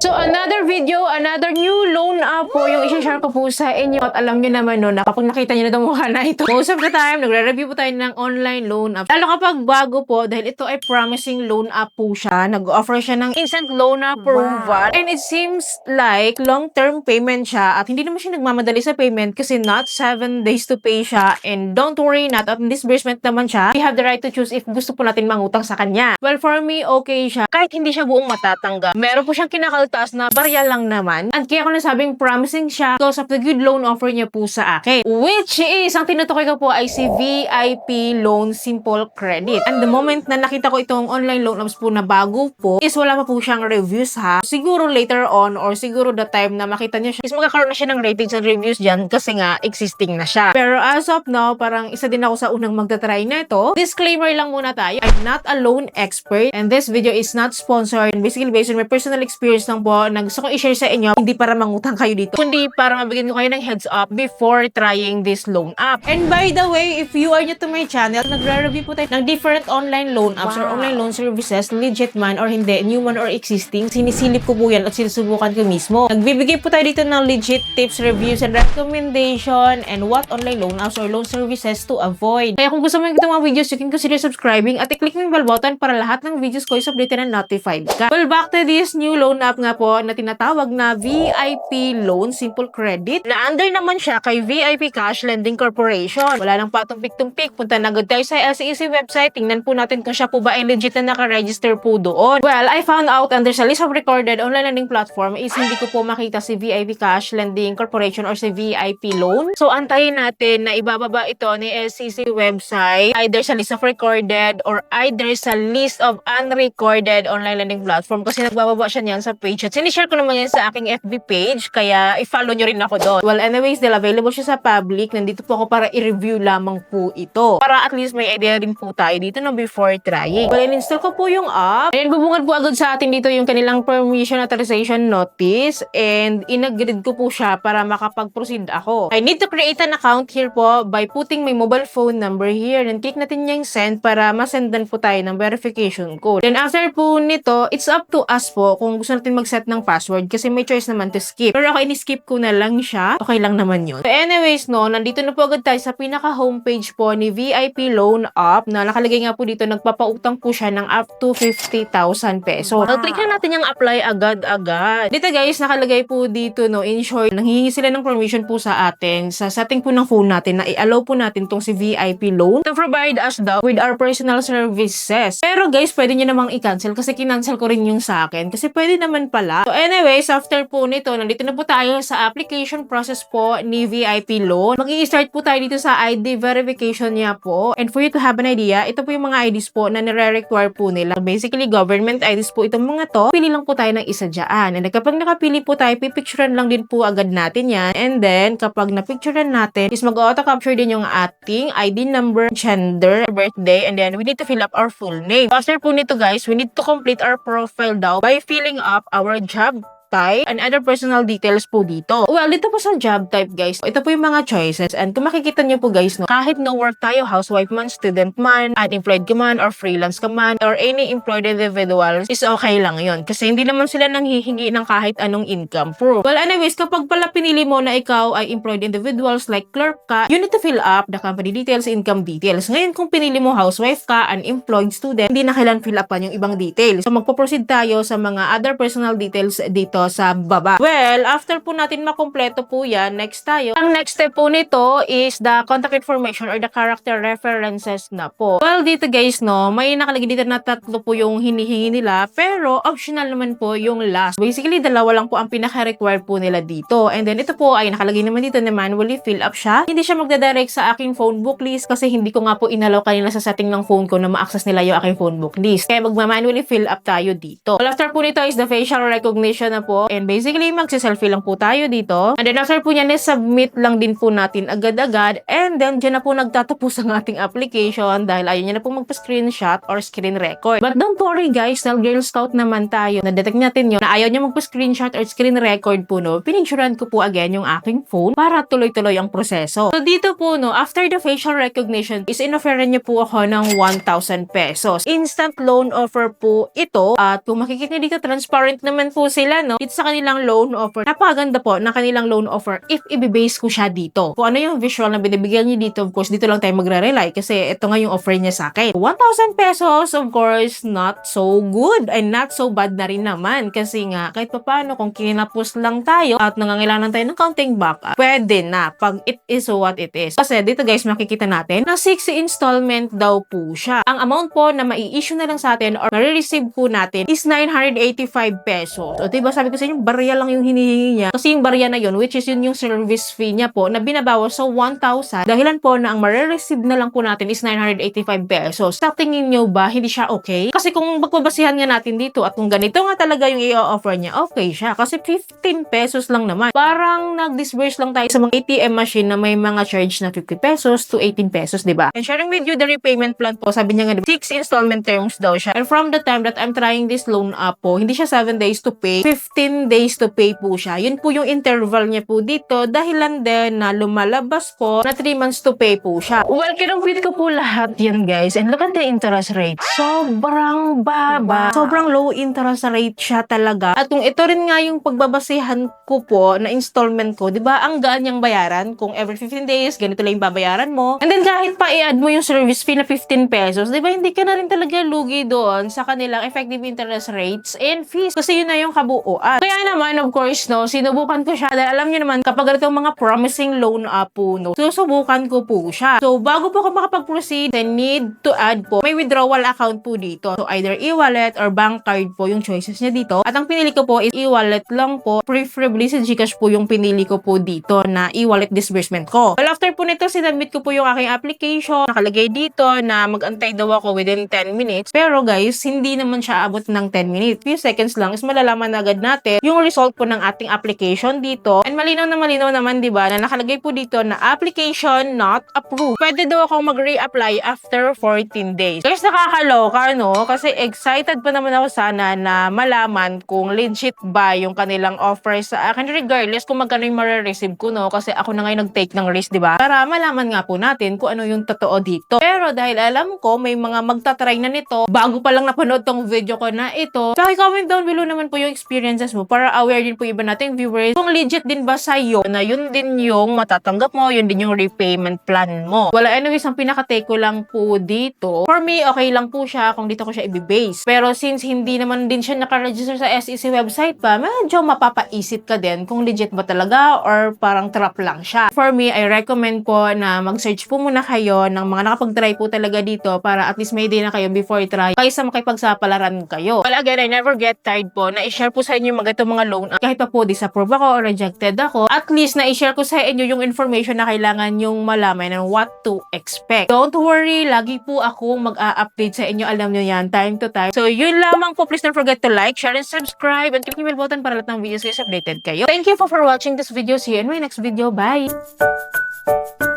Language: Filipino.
So another video, another new loan app po yung i-share ko po sa inyo. At alam nyo naman no, na kapag nakita nyo na itong mukha na ito, most of the time, nagre-review po tayo ng online loan app. Lalo kapag bago po, dahil ito ay promising loan app po siya. Nag-offer siya ng instant loan approval. Wow. And it seems like long-term payment siya. At hindi naman siya nagmamadali sa payment kasi not 7 days to pay siya. And don't worry, not at disbursement naman siya. We have the right to choose if gusto po natin mangutang sa kanya. Well, for me, okay siya. Kahit hindi siya buong matatanggap. Meron po siyang kinakaltas na barya lang naman. At kaya ako nasabing promising siya because of the good loan offer niya po sa akin. Which is, ang tinutukoy ko po ay si VIP Loan Simple Credit. And the moment na nakita ko itong online loan apps po na bago po, is wala pa po siyang reviews ha. Siguro later on or siguro the time na makita niyo siya, is magkakaroon na siya ng ratings and reviews dyan kasi nga existing na siya. Pero as of now, parang isa din ako sa unang magta-try na ito. Disclaimer lang muna tayo. I'm not a loan expert and this video is not sponsored. Basically based on my personal experience lang po na gusto ko i-share sa inyo, hindi para mangutang kayo dito, kundi para mabigyan ko kayo ng heads up before trying this loan app. And by the way, if you are new to my channel, nagre-review po tayo ng different online loan apps or online loan services, legit man or hindi, new one or existing. Sinisilip ko po yan at sinusubukan ko mismo. Nagbibigay po tayo dito ng legit tips, reviews, and recommendation and what online loan apps or loan services to avoid. Kaya kung gusto mo yung mga videos, you can consider subscribing at i-click mo yung bell button para lahat ng videos ko is updated and notified ka. Well, back to this new loan app nga po na tinatawag na VIP Loan Simple Credit na under naman siya kay VIP Cash Lending Corporation. Wala nang patumpik-tumpik. Punta na agad tayo sa LCEC website. Tingnan po natin kung siya po ba ay legit na naka-register po doon. Well, I found out under sa list of recorded online lending platform is hindi ko po makita si VIP Cash Lending Corporation or si VIP Loan. So, antayin natin na ibababa ito ni LCEC website either sa list of recorded or either sa list of unrecorded online lending platform kasi nagbababa siya niyan sa page at sinishare ko naman yan sa aking FB page kaya i-follow nyo rin ako doon. Well, anyways, dahil available siya sa public, nandito po ako para i-review lamang po ito. Para at least may idea rin po tayo dito no before trying. Well, in-install ko po yung app. And bubungad po agad sa atin dito yung kanilang permission authorization notice and in-agreed ko po siya para makapag-proceed ako. I need to create an account here po by putting my mobile phone number here and click natin yung send para masendan po tayo ng verification code. Then after po nito, it's up to us po kung gusto natin mag-set ng password kasi may choice naman to skip. Pero ako ini-skip ko na lang siya. Okay lang naman yun. So anyways, no, nandito na po agad tayo sa pinaka-homepage po ni VIP Loan App na nakalagay nga po dito, nagpapautang po siya ng up to 50,000 pesos. So, click na natin yung apply agad-agad. Dito guys, nakalagay po dito, no, in short, nanghihingi sila ng permission po sa atin sa setting po ng phone natin na i-allow po natin tong si VIP Loan to provide us daw with our personal services. Pero guys, pwede nyo namang i-cancel kasi kinancel ko rin yung sa akin kasi pwede naman pala. So anyways, after po nito, nandito na po tayo sa application process po ni VIP Loan. Mag-i-start po tayo dito sa ID verification niya po. And for you to have an idea, ito po yung mga IDs po na nire-require po nila. Basically, government IDs po itong mga to. Pili lang po tayo ng isa dyan. And kapag nakapili po tayo, pipicturean lang din po agad natin yan. And then, kapag napicturean natin, is mag-auto-capture din yung ating ID number, gender, birthday, and then we need to fill up our full name. After po nito guys, we need to complete our profile daw by filling up our job type and other personal details po dito. Well, dito po sa job type guys, ito po yung mga choices and kung makikita nyo po guys, no, kahit no work tayo, housewife man, student man, unemployed ka man, or freelance ka man, or any employed individuals, is okay lang yon kasi hindi naman sila nanghihingi ng kahit anong income proof. Well, anyways, kapag pala pinili mo na ikaw ay employed individuals like clerk ka, you need to fill up the company details, income details. Ngayon, kung pinili mo housewife ka, unemployed student, hindi na kailangan fill upan yung ibang details. So, magpo-proceed tayo sa mga other personal details dito sa baba. Well, after po natin makumpleto po yan, next tayo. Ang next step po nito is the contact information or the character references na po. Well, dito guys, no, may nakalagay dito na 3 po yung hinihingi nila, pero optional naman po yung last. Basically, 2 lang po ang pinaka-require po nila dito. And then, ito po ay nakalagay naman dito na manually fill up siya. Hindi siya magdadirect sa aking phone book list kasi hindi ko nga po inalaw kanina sa setting ng phone ko na ma-access nila yung aking phone book list. Kaya magma-manually fill up tayo dito. Well, after po nito is the facial recognition na po. And basically, magsiselfie lang po tayo dito. And then after po niyan, submit lang din po natin agad-agad. And then, dyan na po nagtatapos ang ating application dahil ayaw niya na po magpa-screenshot or screen record. But don't worry guys, dahil Girl Scout naman tayo. Na-detect natin yun na ayaw niya magpa-screenshot or screen record po, no. Pinicturean ko po again yung aking phone para tuloy-tuloy ang proseso. So, dito po, no, after the facial recognition, is in-offeran niyo po ako ng 1,000 pesos. Instant loan offer po ito. At kung makikita niyo dito, transparent naman po sila, no. dito sa kanilang loan offer. Napakaganda po ng kanilang loan offer if i-base ko siya dito. Kung ano yung visual na binibigyan niyo dito, of course, dito lang tayo magre-rely kasi ito nga yung offer niya sa akin. 1,000 pesos, of course, not so good and not so bad na rin naman kasi nga kahit paano kung kinapos lang tayo at nangangailangan tayo ng counting backup, pwede na pag it is what it is. Kasi dito guys, makikita natin na 60 installment daw po siya. Ang amount po na mai-issue na lang sa atin or ma-receive po natin is 985 pesos. O diba sabi ko sa inyo, barya lang yung hinihingi niya. Kasi yung barya na yun, which is yun yung service fee niya po na binabawas sa 1,000. Dahilan po na ang ma-receive na lang po natin is 985 pesos. Sa tingin nyo ba, hindi siya okay? Kasi kung magbabasihan nga natin dito at kung ganito nga talaga yung i-offer niya, okay siya. Kasi 15 pesos lang naman. Parang nag-disburse lang tayo sa mga ATM machine na may mga charge na 50 pesos to 18 pesos, diba? And sharing with you the repayment plan po, sabi niya nga, 6 installment terms daw siya. And from the time that I'm trying this loan app po, hindi siya 7 days to pay, 15 days to pay po siya. Yun po yung interval niya po dito, dahilan din na lumalabas po na 3 months to pay po siya. Well, kinupit ko po lahat yan guys. And look at the interest rate. Sobrang baba. Sobrang low interest rate siya talaga. At kung ito rin nga yung pagbabasihan ko po na installment ko, di ba ang gaan niyang bayaran? Kung every 15 days, ganito lang yung babayaran mo. And then kahit pa i-add mo yung service fee na 15 pesos, di ba hindi ka na rin talaga lugi doon sa kanilang effective interest rates and fees. Kasi yun na yung kabuuan. Kaya naman, of course, no, sinubukan ko siya. Dahil alam niyo naman, kapag ganitong mga promising loan app po, no, susubukan ko po siya. So, bago po ako makapag-proceed, I need to add po, may withdrawal account po dito. So, either e-wallet or bank card po yung choices niya dito. At ang pinili ko po is e-wallet lang po. Preferably si GCash po yung pinili ko po dito na e-wallet disbursement ko. Well, after po nito, sinabit ko po yung aking application. Nakalagay dito na mag-antay daw ako within 10 minutes. Pero guys, hindi naman siya abot ng 10 minutes. Few seconds lang is malalaman na agad natin yung result po ng ating application dito. And malinaw naman, di ba, na nakalagay po dito na application not approved. Pwede daw akong mag-reapply after 14 days. Guys, nakakaloka, no? Kasi excited pa naman ako sana na malaman kung legit ba yung kanilang offer sa akin regardless kung magkano yung ma-receive ko, no? Kasi ako na ngayon nag-take ng risk, di ba? Para malaman nga po natin kung ano yung totoo dito. Pero dahil alam ko may mga magtatry na nito, bago pa lang napanood tong video ko na ito, so comment down below naman po yung experiences mo para aware din po iba nating viewers kung legit din ba sa'yo na yun din yung matatanggap mo, yun din yung repayment plan mo. Wala, anyways, ang pinaka-take ko lang po dito, for me, okay lang po siya kung dito ko siya i-base. Pero since hindi naman din siya naka-register sa SEC website pa, medyo mapapaisip ka din kung legit ba talaga or parang trap lang siya. For me, I recommend po na mag-search po muna kayo ng mga nakapag-try po talaga dito para at least may idea na kayo before try kaysa makipagsapalaran kayo. Well, again, I never get tired po na i-share po sa inyo yung mga loan. Kahit pa po disapprove ako or rejected ako, at least na i-share ko sa inyo yung information na kailangan yung malaman and what to expect. Don't worry, lagi po ako mag-a-update sa inyo. Alam nyo yan, time to time. So, yun lamang po. Please don't forget to like, share, and subscribe, and click the bell button para lahat ng videos guys updated kayo. Thank you for watching this video. See you in my next video. Bye!